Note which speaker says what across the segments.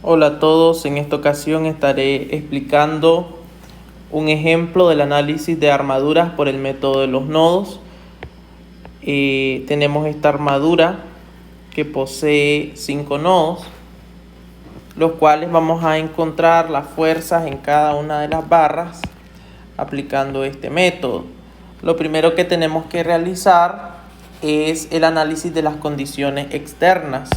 Speaker 1: Hola a todos, en esta ocasión estaré explicando un ejemplo del análisis de armaduras por el método de los nodos. Tenemos esta armadura que posee 5 nodos, los cuales vamos a encontrar las fuerzas en cada una de las barras aplicando este método. Lo primero que tenemos que realizar es el análisis de las condiciones externas.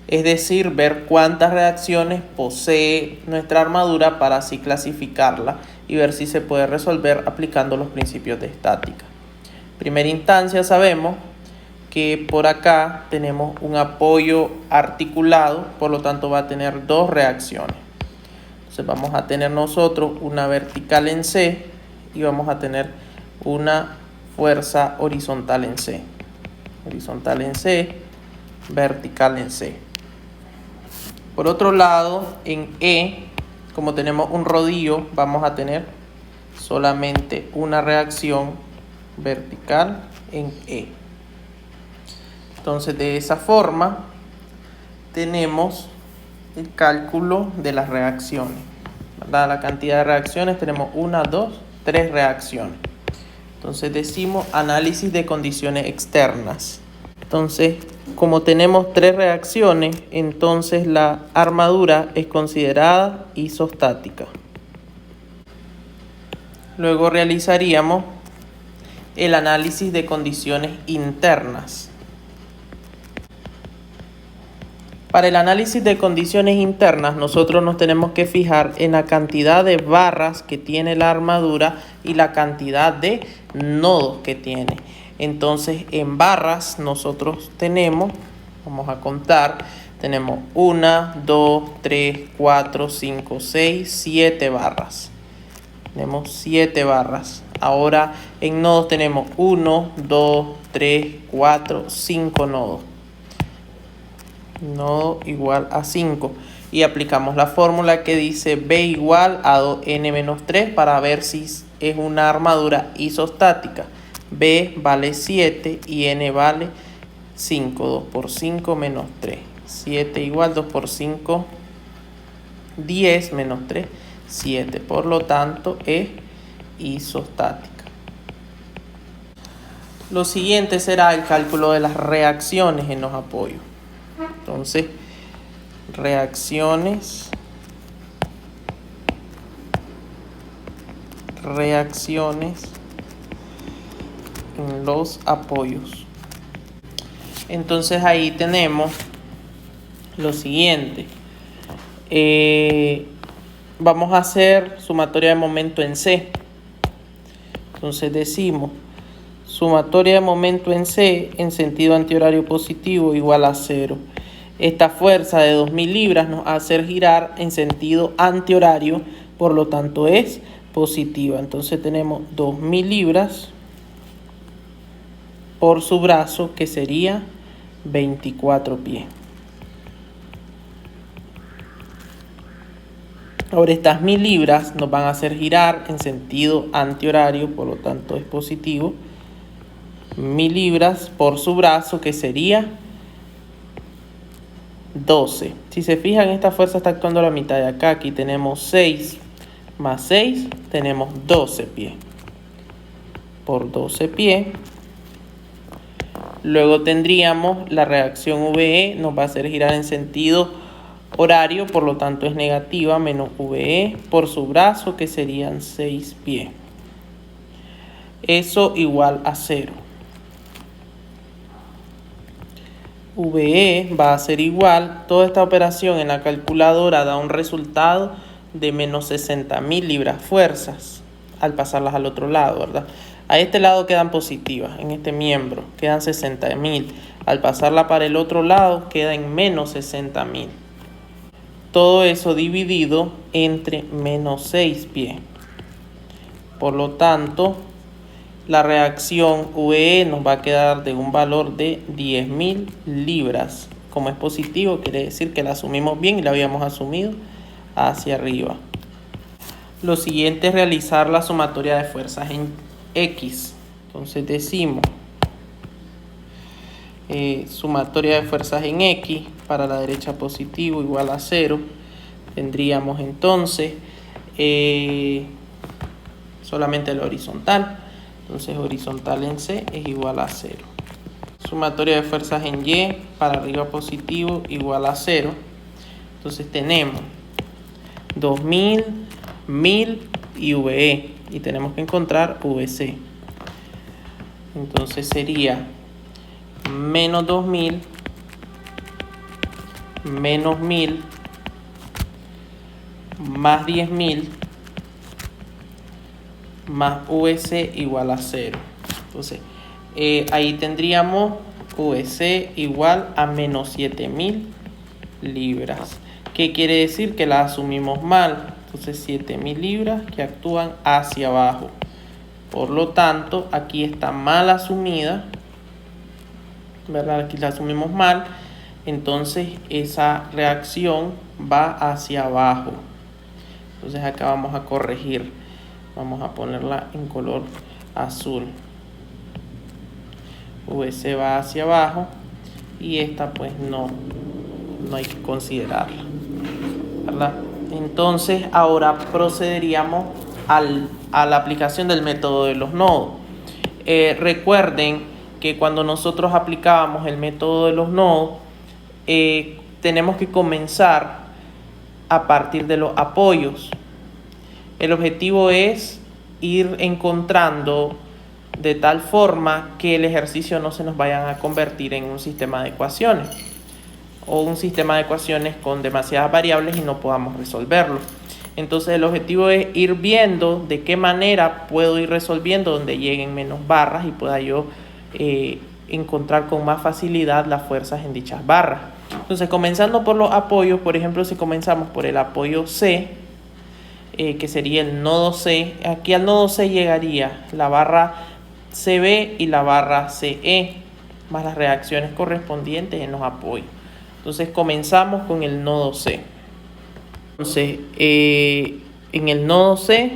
Speaker 1: Es decir, ver cuántas reacciones posee nuestra armadura para así clasificarla y ver si se puede resolver aplicando los principios de estática. En primera instancia sabemos que por acá tenemos un apoyo articulado, por lo tanto va a tener dos reacciones. Entonces vamos a tener nosotros una vertical en C y vamos a tener una fuerza horizontal en C. Horizontal en C, vertical en C. Por otro lado, en E, como tenemos un rodillo, vamos a tener solamente una reacción vertical en E. Entonces, de esa forma, tenemos el cálculo de las reacciones, ¿verdad? La cantidad de reacciones, tenemos 1, 2, 3 reacciones. Entonces, decimos análisis de condiciones externas. Entonces, como tenemos 3 reacciones, entonces la armadura es considerada isostática. Luego realizaríamos el análisis de condiciones internas. Para el análisis de condiciones internas, nosotros nos tenemos que fijar en la cantidad de barras que tiene la armadura y la cantidad de nodos que tiene. Entonces, en barras nosotros tenemos, vamos a contar, tenemos 1, 2, 3, 4, 5, 6, 7 barras. Tenemos 7 barras. Ahora en nodos tenemos 1, 2, 3, 4, 5 nodos. Nodo igual a 5. Y aplicamos la fórmula que dice B igual a 2n menos 3 para ver si es una armadura isostática. B vale 7 y n vale 5. 2 por 5 menos 3. 7 igual 2 por 5, 10 menos 3, 7. Por lo tanto, es isostática. Lo siguiente será el cálculo de las reacciones en los apoyos. Entonces, reacciones en los apoyos. Entonces ahí tenemos lo siguiente. Vamos a hacer sumatoria de momento en C. Entonces decimos sumatoria de momento en C en sentido antihorario positivo igual a 0. Esta fuerza de 2000 libras nos va a hacer girar en sentido antihorario, por lo tanto es positiva. Entonces tenemos 2000 libras por su brazo, que sería 24 pies. Ahora estas 1000 libras nos van a hacer girar en sentido antihorario, por lo tanto es positivo. 1000 libras por su brazo, que sería 12. Si se fijan, esta fuerza está actuando a la mitad de acá. Aquí tenemos 6 más 6, tenemos 12 pies. Por 12 pies. Luego tendríamos la reacción VE, nos va a hacer girar en sentido horario, por lo tanto es negativa, menos VE por su brazo, que serían 6 pies. Eso igual a 0. VE va a ser igual, toda esta operación en la calculadora da un resultado de menos 60.000 libras fuerzas al pasarlas al otro lado, ¿verdad? A este lado quedan positivas, en este miembro quedan 60.000. Al pasarla para el otro lado queda en menos 60.000. Todo eso dividido entre menos 6 pies. Por lo tanto, la reacción VE nos va a quedar de un valor de 10.000 libras. Como es positivo, quiere decir que la asumimos bien y la habíamos asumido hacia arriba. Lo siguiente es realizar la sumatoria de fuerzas en X. Entonces decimos sumatoria de fuerzas en X, para la derecha positivo igual a 0. Tendríamos entonces solamente la horizontal. Entonces horizontal en C es igual a 0. Sumatoria de fuerzas en Y para arriba positivo igual a 0. Entonces tenemos 2000, 1000 y VE. Y tenemos que encontrar VC. Entonces sería menos 2000, menos 1000, más 10.000, más VC igual a 0. Entonces, ahí tendríamos VC igual a menos 7000 libras. ¿Qué quiere decir? Que la asumimos mal. Entonces, 7000 libras que actúan hacia abajo. Por lo tanto, aquí está mal asumida, ¿verdad? Aquí la asumimos mal. Entonces, esa reacción va hacia abajo. Entonces, acá vamos a corregir. Vamos a ponerla en color azul. VC va hacia abajo y esta pues no hay que considerarla, ¿verdad? Entonces ahora procederíamos a la aplicación del método de los nodos. Recuerden que cuando nosotros aplicábamos el método de los nodos, tenemos que comenzar a partir de los apoyos. El objetivo es ir encontrando de tal forma que el ejercicio no se nos vayan a convertir en un sistema de ecuaciones o un sistema de ecuaciones con demasiadas variables y no podamos resolverlo. Entonces el objetivo es ir viendo de qué manera puedo ir resolviendo donde lleguen menos barras y pueda yo encontrar con más facilidad las fuerzas en dichas barras. Entonces, comenzando por los apoyos, por ejemplo, si comenzamos por el apoyo C, que sería el nodo C, aquí al nodo C llegaría la barra CB y la barra CE, más las reacciones correspondientes en los apoyos. Entonces, comenzamos con el nodo C. Entonces, en el nodo C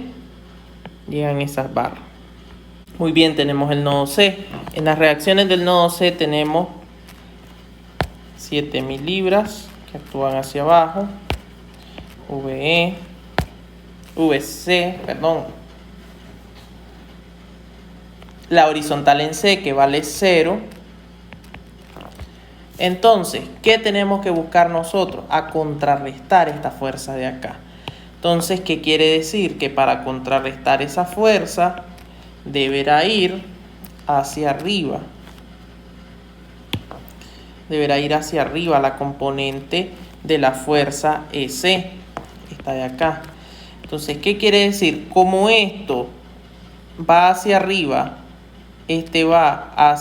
Speaker 1: llegan esas barras. Muy bien, tenemos el nodo C. En las reacciones del nodo C tenemos 7000 libras que actúan hacia abajo, VC, la horizontal en C que vale 0. Entonces, ¿qué tenemos que buscar nosotros? A contrarrestar esta fuerza de acá. Entonces, ¿qué quiere decir? Que para contrarrestar esa fuerza deberá ir hacia arriba. Deberá ir hacia arriba la componente de la fuerza EC, esta de acá. Entonces, ¿qué quiere decir? Como esto va hacia arriba, este va a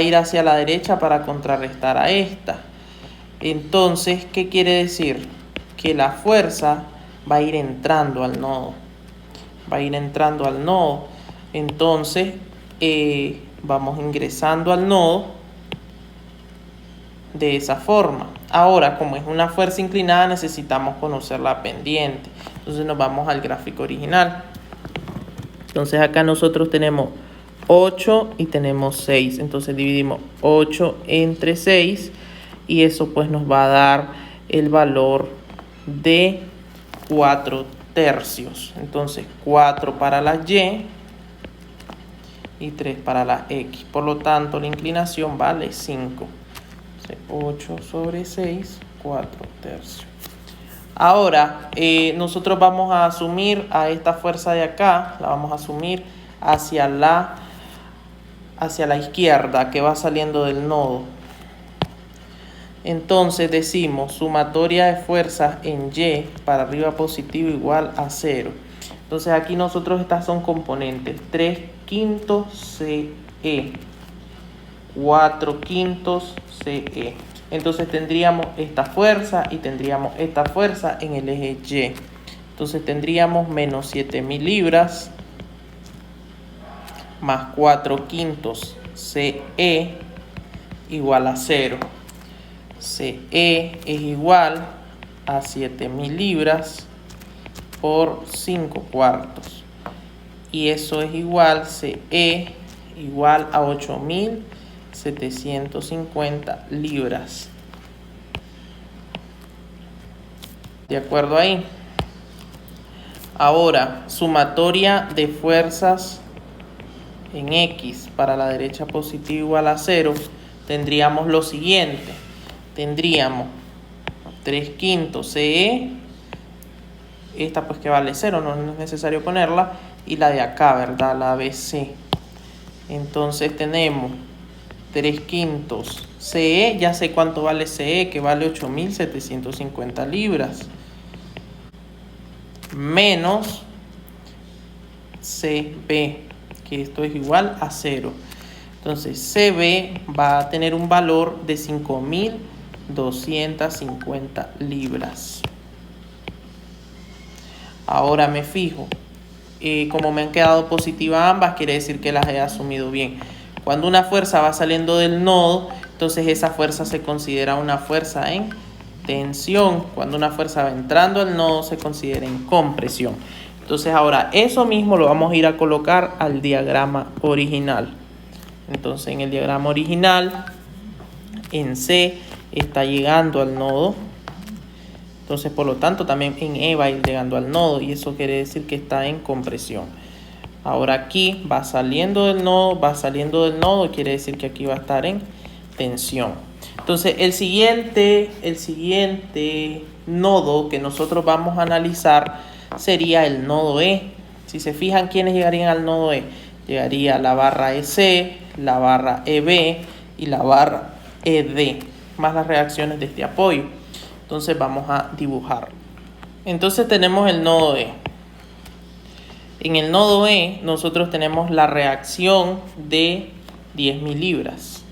Speaker 1: ir hacia la derecha para contrarrestar a esta. Entonces, ¿qué quiere decir? Que la fuerza va a ir entrando al nodo. Va a ir entrando al nodo. Entonces, vamos ingresando al nodo de esa forma. Ahora, como es una fuerza inclinada, necesitamos conocer la pendiente. Entonces nos vamos al gráfico original. Entonces acá nosotros tenemos 8 y tenemos 6. Entonces dividimos 8 entre 6 y eso pues nos va a dar el valor de 4/3. Entonces 4 para la Y y 3 para la X. Por lo tanto, la inclinación vale 5. 8 sobre 6, 4/3. Ahora, nosotros vamos a asumir a esta fuerza de acá, la vamos a asumir hacia la izquierda que va saliendo del nodo. Entonces decimos sumatoria de fuerzas en Y para arriba positivo igual a 0. Entonces aquí nosotros estas son componentes 3/5 CE, 4/5 CE. Entonces tendríamos esta fuerza y tendríamos esta fuerza en el eje Y. Entonces tendríamos menos 7000 libras más 4/5 CE igual a 0. CE es igual a 7000 libras por 5/4. Y eso es igual, CE igual a 8750 libras. De acuerdo ahí. Ahora, sumatoria de fuerzas en X para la derecha positiva igual a 0, tendríamos lo siguiente. Tendríamos 3/5 CE, esta pues que vale 0, no es necesario ponerla, y la de acá, ¿verdad? La BC. Entonces tenemos 3/5 CE, ya sé cuánto vale CE, que vale 8.750 libras, menos CB, que esto es igual a 0. Entonces CB va a tener un valor de 5.250 libras. Ahora me fijo, como me han quedado positivas ambas, quiere decir que las he asumido bien. Cuando una fuerza va saliendo del nodo, entonces esa fuerza se considera una fuerza en tensión. Cuando una fuerza va entrando al nodo, se considera en compresión. Entonces ahora eso mismo lo vamos a ir a colocar al diagrama original. Entonces en el diagrama original, en C está llegando al nodo. Entonces por lo tanto también en E va a ir llegando al nodo, y eso quiere decir que está en compresión. Ahora aquí va saliendo del nodo, quiere decir que aquí va a estar en tensión. Entonces el siguiente nodo que nosotros vamos a analizar sería el nodo E. Si se fijan, ¿quiénes llegarían al nodo E? Llegaría la barra EC, la barra EB y la barra ED, más las reacciones de este apoyo. Entonces vamos a dibujar. Entonces tenemos el nodo E. En el nodo E nosotros tenemos la reacción de 10.000 libras.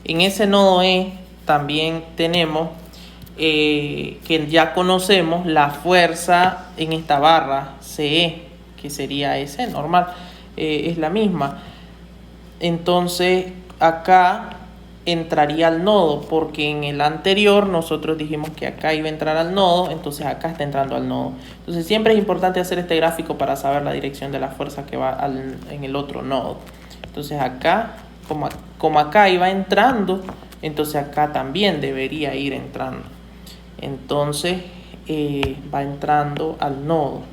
Speaker 1: En ese nodo E también tenemos que ya conocemos la fuerza en esta barra CE, que sería S normal, es la misma. Entonces acá entraría al nodo, porque en el anterior nosotros dijimos que acá iba a entrar al nodo, entonces acá está entrando al nodo. Entonces siempre es importante hacer este gráfico para saber la dirección de la fuerza que va en el otro nodo. Entonces acá, como acá iba entrando, entonces acá también debería ir entrando. Entonces va entrando al nodo.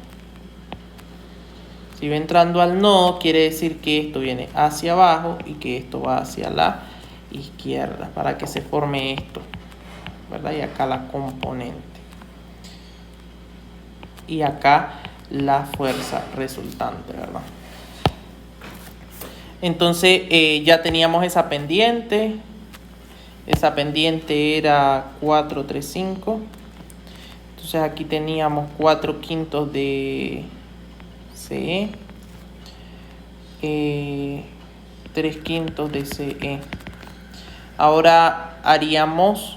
Speaker 1: Si va entrando al nodo, quiere decir que esto viene hacia abajo y que esto va hacia la izquierda, para que se forme esto, ¿verdad? Y acá la componente. Y acá la fuerza resultante, ¿verdad? Entonces ya teníamos esa pendiente. Esa pendiente era 435. Entonces aquí teníamos 4/5 de CE, 3/5 de CE. Ahora haríamos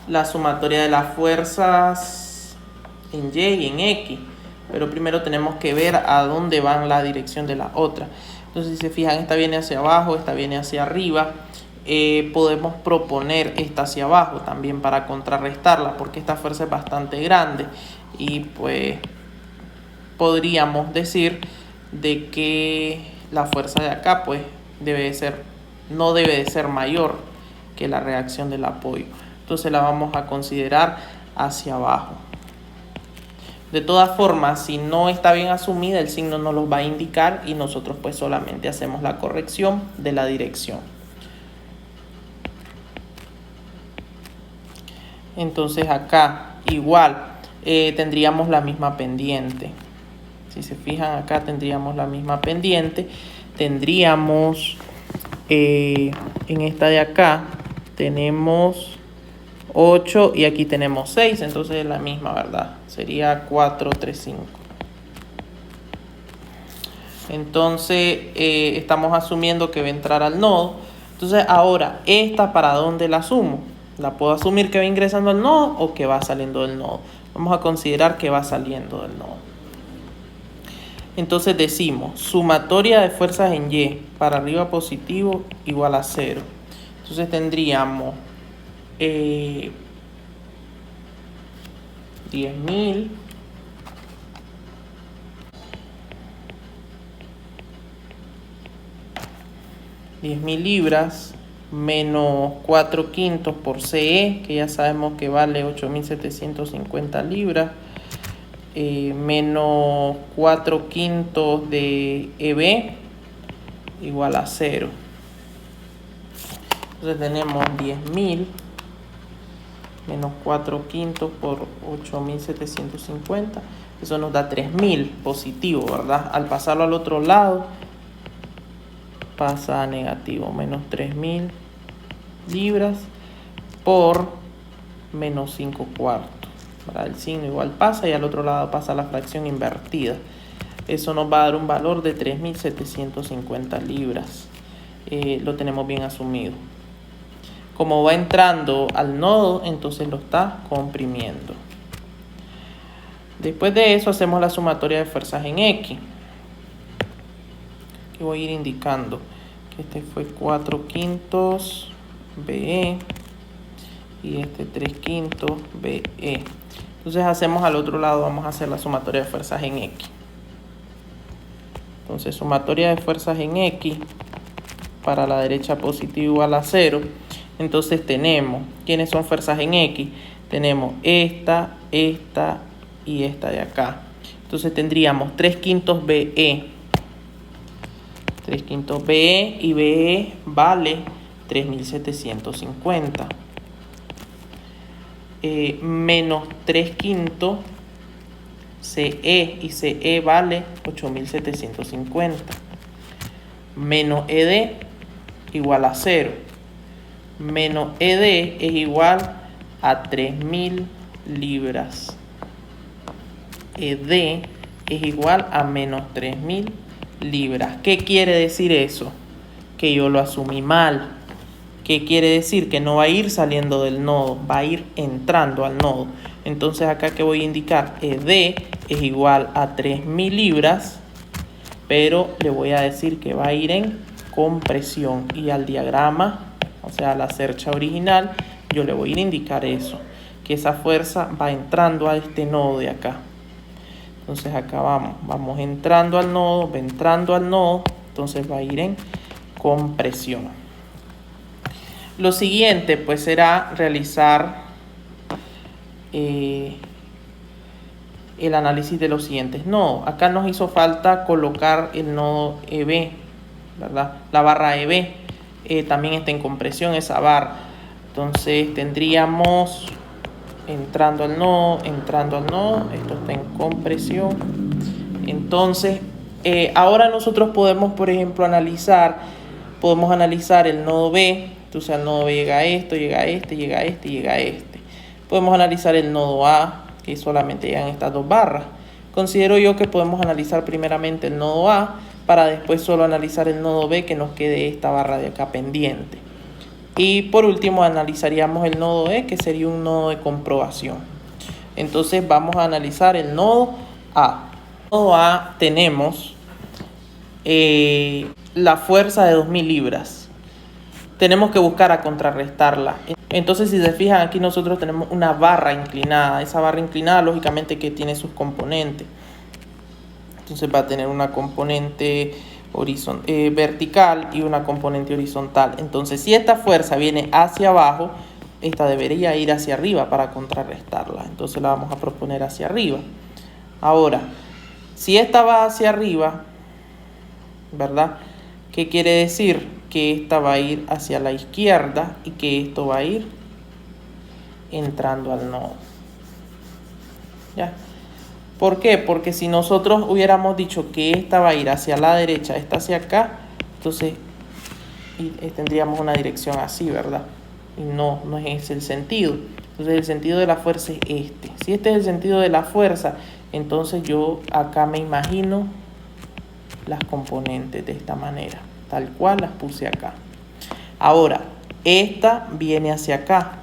Speaker 1: la sumatoria de las fuerzas en Y y en X, pero primero tenemos que ver a dónde van la dirección de la otra. Entonces si se fijan, esta viene hacia abajo, esta viene hacia arriba. Podemos proponer esta hacia abajo también para contrarrestarla, porque esta fuerza es bastante grande, y pues podríamos decir de que la fuerza de acá pues no debe de ser mayor que la reacción del apoyo. Entonces la vamos a considerar hacia abajo. De todas formas, si no está bien asumida, el signo nos lo va a indicar y nosotros pues solamente hacemos la corrección de la dirección. Entonces acá igual tendríamos la misma pendiente. Si se fijan, acá tendríamos la misma pendiente. Tendríamos en esta de acá tenemos 8 y aquí tenemos 6, entonces es la misma, ¿verdad? Sería 435. Entonces estamos asumiendo que va a entrar al nodo. Entonces ahora, ¿esta para dónde la asumo? ¿La puedo asumir que va ingresando al nodo o que va saliendo del nodo? Vamos a considerar que va saliendo del nodo. Entonces decimos, sumatoria de fuerzas en Y para arriba positivo igual a 0. Entonces tendríamos 10.000 10.000 libras, menos 4 quintos por CE, que ya sabemos que vale 8.750 libras, menos 4 quintos de EB, igual a 0. Entonces tenemos 10.000 menos 4 quintos por 8.750. Eso nos da 3.000 positivo, ¿verdad? Al pasarlo al otro lado, pasa a negativo. Menos 3.000 libras por menos 5 cuartos. ¿Verdad? El signo igual pasa y al otro lado pasa la fracción invertida. Eso nos va a dar un valor de 3.750 libras. Lo tenemos bien asumido. Como va entrando al nodo, entonces lo está comprimiendo. Después de eso hacemos la sumatoria de fuerzas en X. Aquí voy a ir indicando que este fue 4 quintos BE y este 3 quintos BE. Entonces hacemos al otro lado, vamos a hacer la sumatoria de fuerzas en X. Entonces sumatoria de fuerzas en X, para la derecha positivo igual a 0. Entonces tenemos, ¿quiénes son fuerzas en X? Tenemos esta y esta de acá. Entonces tendríamos 3 quintos BE. 3 quintos BE y BE vale 3.750. Menos 3 quintos CE y CE vale 8.750. Menos ED igual a 0. Menos ED es igual a 3.000 libras. ED es igual a menos 3.000 libras. ¿Qué quiere decir eso? Que yo lo asumí mal. ¿Qué quiere decir? Que no va a ir saliendo del nodo, va a ir entrando al nodo. Entonces acá que voy a indicar, ED es igual a 3.000 libras, pero le voy a decir que va a ir en compresión. Y al diagrama, o sea, a la cercha original, yo le voy a ir a indicar eso, que esa fuerza va entrando a este nodo de acá. Entonces acá vamos entrando al nodo, va entrando al nodo, entonces va a ir en compresión. Lo siguiente pues será realizar el análisis de los siguientes nodos. Acá nos hizo falta colocar el nodo EB, ¿verdad? La barra EB también está en compresión esa barra. Entonces tendríamos entrando al nodo, esto está en compresión. Entonces ahora nosotros podemos, por ejemplo, analizar el nodo B. Entonces al nodo B llega esto, llega este, llega este y llega este. Podemos analizar el nodo A, que solamente llegan estas dos barras. Considero yo que podemos analizar primeramente el nodo A para después solo analizar el nodo B, que nos quede esta barra de acá pendiente. Y por último analizaríamos el nodo E, que sería un nodo de comprobación. Entonces vamos a analizar el nodo A. En el nodo A tenemos la fuerza de 2.000 libras. Tenemos que buscar a contrarrestarla. Entonces, si se fijan, aquí nosotros tenemos una barra inclinada. Esa barra inclinada, lógicamente, que tiene sus componentes. Entonces va a tener una componente vertical y una componente horizontal. Entonces, si esta fuerza viene hacia abajo, esta debería ir hacia arriba para contrarrestarla. Entonces la vamos a proponer hacia arriba. Ahora, si esta va hacia arriba, ¿verdad? ¿Qué quiere decir? Que esta va a ir hacia la izquierda y que esto va a ir entrando al nodo. ¿Ya? ¿Por qué? Porque si nosotros hubiéramos dicho que esta va a ir hacia la derecha, esta hacia acá, entonces tendríamos una dirección así, ¿verdad? Y no es el sentido. Entonces el sentido de la fuerza es este. Si este es el sentido de la fuerza, entonces yo acá me imagino las componentes de esta manera, tal cual las puse acá. Ahora, esta viene hacia acá.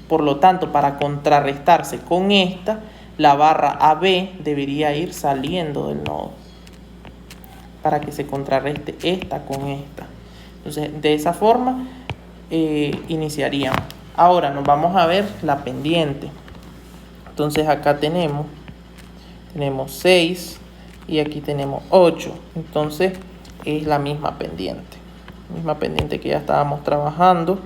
Speaker 1: Por lo tanto, para contrarrestarse con esta, la barra AB debería ir saliendo del nodo para que se contrarreste esta con esta. Entonces, de esa forma iniciaríamos. Ahora nos vamos a ver la pendiente. Entonces acá tenemos 6 y aquí tenemos 8. Entonces es la misma pendiente. misma pendiente que ya estábamos trabajando,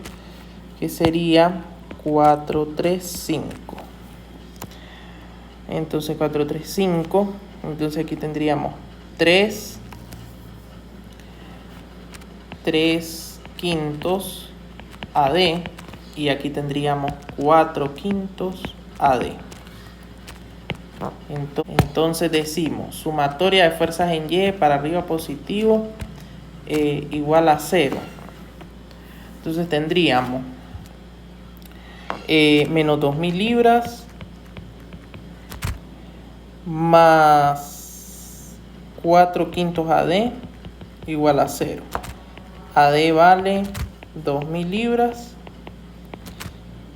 Speaker 1: que sería 435. Entonces 435, entonces aquí tendríamos 3 quintos AD y aquí tendríamos 4 quintos AD. Entonces decimos sumatoria de fuerzas en Y para arriba positivo igual a 0. Entonces tendríamos menos 2000 libras más 4 quintos AD igual a 0. AD vale 2000 libras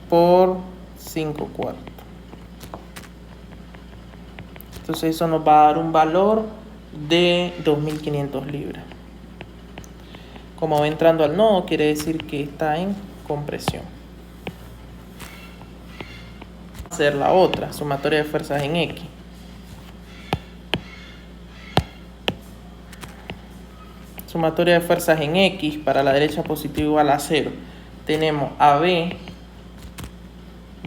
Speaker 1: por 5 cuartos. Entonces eso nos va a dar un valor de 2500 libras. Como va entrando al nodo, quiere decir que está en compresión. Vamos a hacer la otra, sumatoria de fuerzas en X. Sumatoria de fuerzas en X para la derecha positivo igual a 0. Tenemos AB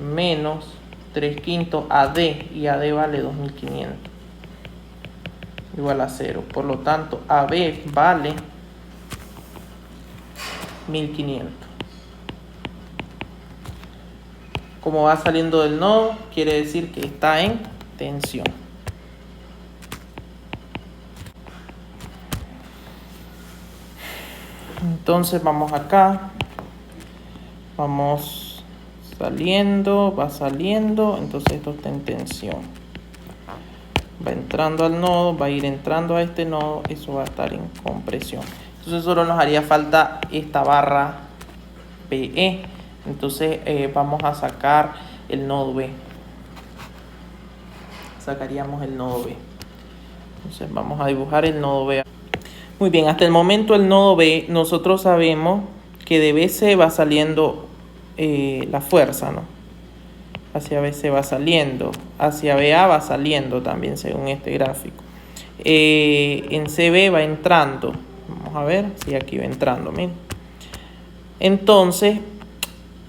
Speaker 1: menos 3 quintos AD y AD vale 2500 igual a 0. Por lo tanto, AB vale 1500. Como va saliendo del nodo, quiere decir que está en tensión. Entonces vamos acá, vamos saliendo, va saliendo, entonces esto está en tensión. Va entrando al nodo, va a ir entrando a este nodo, eso va a estar en compresión. Entonces solo nos haría falta esta barra PE. Entonces vamos a sacar el nodo B. Sacaríamos el nodo B. Entonces vamos a dibujar el nodo B. Muy bien, hasta el momento el nodo B, nosotros sabemos que de BC va saliendo la fuerza, ¿no? Hacia BC va saliendo, hacia BA va saliendo también según este gráfico. En CB va entrando, vamos a ver si aquí va entrando, miren. Entonces,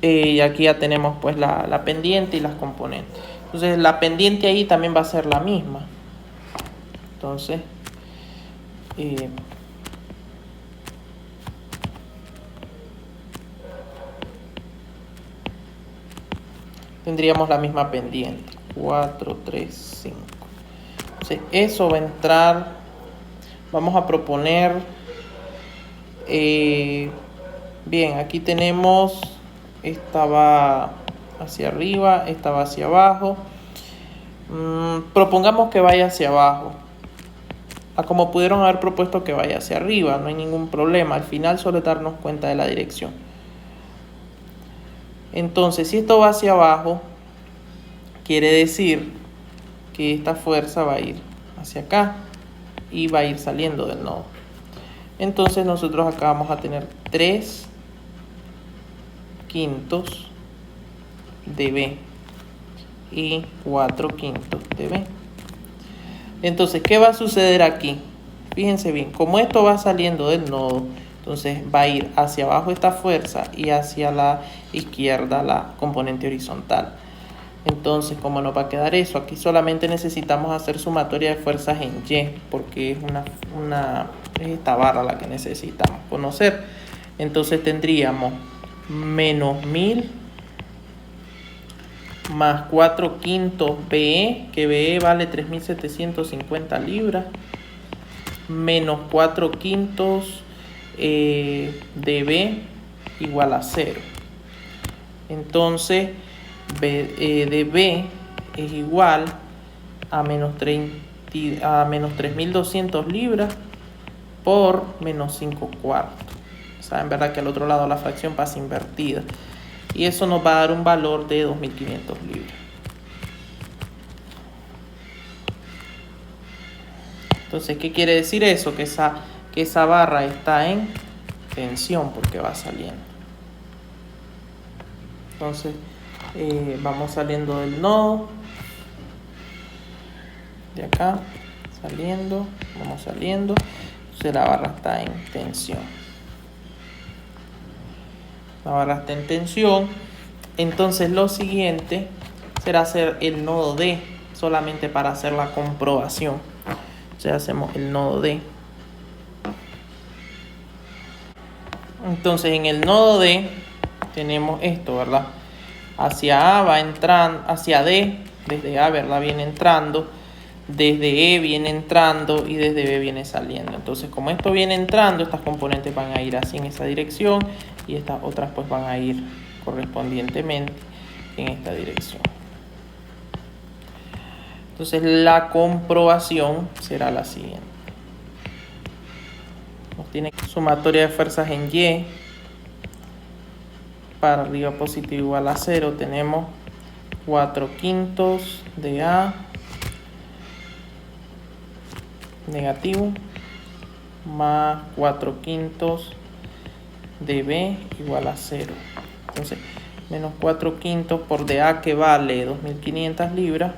Speaker 1: aquí ya tenemos pues la pendiente y las componentes. Entonces la pendiente ahí también va a ser la misma. Entonces, tendríamos la misma pendiente, 4, 3, 5. Entonces, eso va a entrar, vamos a proponer, bien, aquí tenemos, esta va hacia arriba, esta va hacia abajo. Propongamos que vaya hacia abajo. Como pudieron haber propuesto que vaya hacia arriba, no hay ningún problema. Al final solo es darnos cuenta de la dirección. Entonces, si esto va hacia abajo, quiere decir que esta fuerza va a ir hacia acá y va a ir saliendo del nodo. Entonces nosotros acá vamos a tener 3 quintos de B y 4 quintos de B. Entonces, ¿qué va a suceder aquí? Fíjense bien, como esto va saliendo del nodo, entonces va a ir hacia abajo esta fuerza y hacia la izquierda la componente horizontal. Entonces, ¿cómo nos va a quedar eso? Aquí solamente necesitamos hacer sumatoria de fuerzas en Y, porque es es esta barra la que necesitamos conocer. Entonces tendríamos menos 1000 más 4 quintos BE, que BE vale 3750 libras, menos 4 quintos de B igual a 0. Entonces de B es igual a menos 3200 libras por menos 5 cuartos. O sea, en verdad que al otro lado la fracción pasa invertida. Y eso nos va a dar un valor de 2500 libras. Entonces, ¿qué quiere decir eso? Que esa barra está en tensión porque va saliendo. Entonces, vamos saliendo del nodo. De acá, saliendo, vamos saliendo. Entonces la barra está en tensión. La barra está en tensión. Entonces lo siguiente será hacer el nodo D, solamente para hacer la comprobación. Entonces hacemos el nodo D. Entonces en el nodo D tenemos esto, ¿verdad? Hacia A va entrando, hacia D, desde A, ¿verdad? Viene entrando, desde E viene entrando y desde B viene saliendo. Entonces como esto viene entrando, estas componentes van a ir así en esa dirección y estas otras pues van a ir correspondientemente en esta dirección. Entonces la comprobación será la siguiente. Nos tiene sumatoria de fuerzas en Y. Para arriba positivo igual a 0. Tenemos 4/5 de A negativo más 4/5 de B igual a 0. Entonces menos 4/5 por dA, que vale 2500 libras,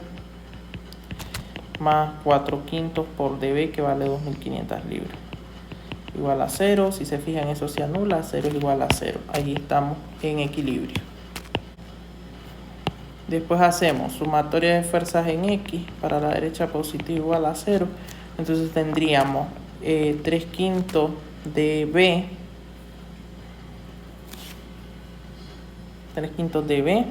Speaker 1: más 4/5 por dB, que vale 2500 libras, igual a 0. Si se fijan, eso se anula, 0 es igual a 0. Ahí estamos en equilibrio. Después hacemos sumatoria de fuerzas en X. Para la derecha positivo igual a 0. Entonces tendríamos 3/5 de B, 3/5 de B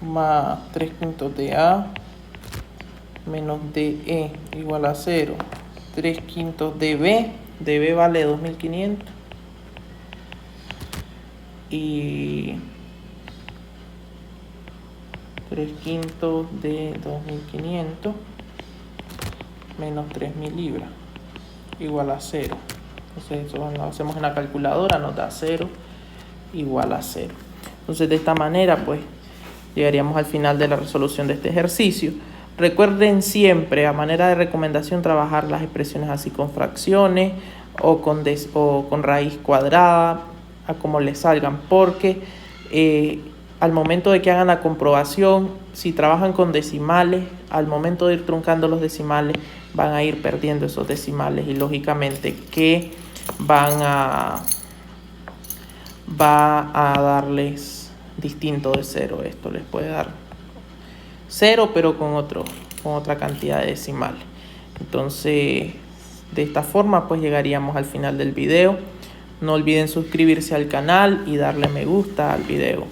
Speaker 1: más 3/5 de A menos DE igual a 0. 3/5 de B vale 2500 y 3/5 de 2500 menos 3000 libras igual a 0. Entonces eso lo hacemos en la calculadora, nos da 0 igual a 0. Entonces de esta manera pues llegaríamos al final de la resolución de este ejercicio. Recuerden siempre, a manera de recomendación, trabajar las expresiones así con fracciones o con raíz cuadrada, a como les salgan, porque al momento de que hagan la comprobación, si trabajan con decimales, al momento de ir truncando los decimales, van a ir perdiendo esos decimales y lógicamente que va a darles distinto de 0. Esto les puede dar 0 pero con otra cantidad de decimales. Entonces de esta forma pues llegaríamos al final del video. No olviden suscribirse al canal y darle me gusta al video.